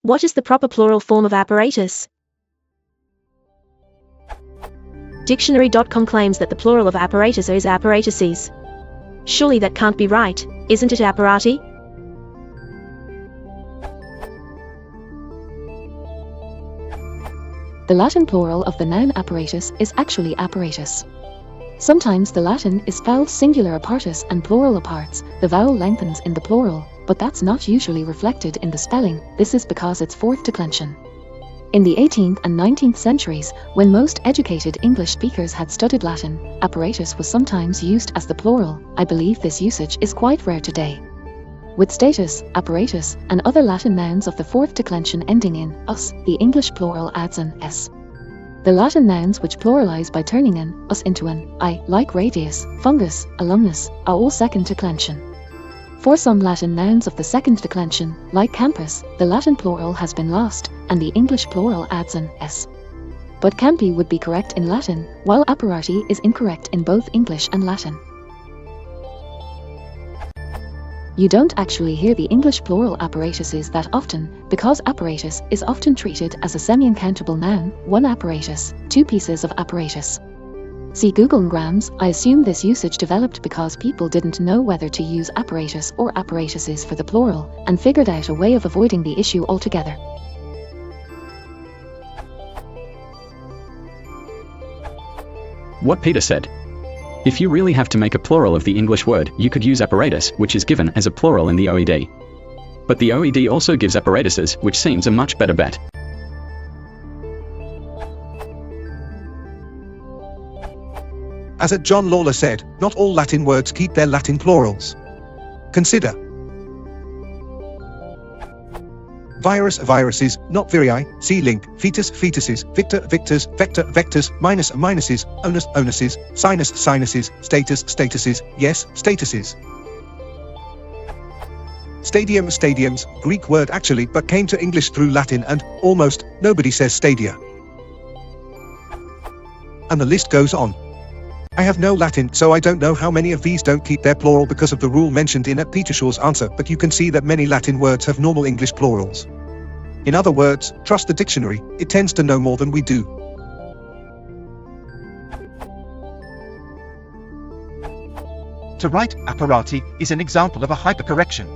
What is the proper plural form of apparatus? Dictionary.com claims that the plural of apparatus is apparatuses. Surely that can't be right, isn't it apparati? The Latin plural of the noun apparatus is actually apparatus. Sometimes the Latin is vowel singular appartus and plural apparts, the vowel lengthens in the plural, but that's not usually reflected in the spelling. This is because it's fourth declension. In the 18th and 19th centuries, when most educated English speakers had studied Latin, apparatus was sometimes used as the plural. I believe this usage is quite rare today. With status, apparatus, and other Latin nouns of the fourth declension ending in us, the English plural adds an s. The Latin nouns which pluralize by turning an us into an I, like radius, fungus, alumnus, are all second declension. For some Latin nouns of the second declension, like campus, the Latin plural has been lost, and the English plural adds an s. But campi would be correct in Latin, while apparati is incorrect in both English and Latin. You don't actually hear the English plural apparatuses that often, because apparatus is often treated as a semi-uncountable noun, one apparatus, two pieces of apparatus. See Google Ngrams. I assume this usage developed because people didn't know whether to use apparatus or apparatuses for the plural, and figured out a way of avoiding the issue altogether. What Peter said. If you really have to make a plural of the English word, you could use apparatus, which is given as a plural in the OED. But the OED also gives apparatuses, which seems a much better bet. As John Lawler said, not all Latin words keep their Latin plurals. Consider virus, viruses, not viri, see link, fetus, fetuses, victor, victors, vector, vectors, minus, minuses, onus, onuses, sinus, sinuses, status, statuses, yes, statuses. Stadium, stadiums, Greek word actually, but came to English through Latin and, almost, nobody says stadia. And the list goes on. I have no Latin, so I don't know how many of these don't keep their plural because of the rule mentioned in Peter Shaw's answer, but you can see that many Latin words have normal English plurals. In other words, trust the dictionary, it tends to know more than we do. To write apparati is an example of a hypercorrection.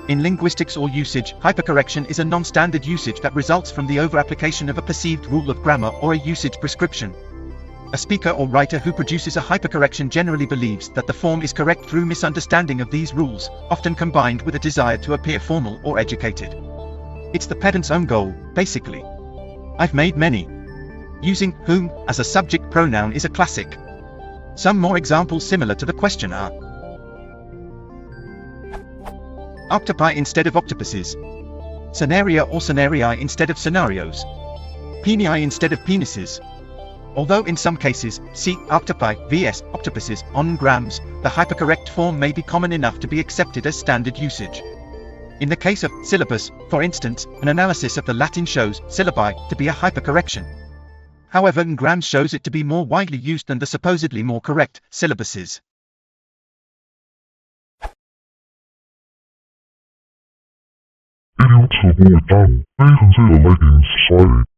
In linguistics or usage, hypercorrection is a non-standard usage that results from the over-application of a perceived rule of grammar or a usage prescription. A speaker or writer who produces a hypercorrection generally believes that the form is correct through misunderstanding of these rules, often combined with a desire to appear formal or educated. It's the pedant's own goal, basically. I've made many. Using whom as a subject pronoun is a classic. Some more examples similar to the question are octopi instead of octopuses, scenaria or scenarii instead of scenarios, penii instead of penises. Although in some cases, see octopi vs octopuses on grams, the hypercorrect form may be common enough to be accepted as standard usage. In the case of syllabus, for instance, an analysis of the Latin shows syllabi to be a hypercorrection. However, Ngrams shows it to be more widely used than the supposedly more correct syllabuses. Idiots have more tao. They consider life in society.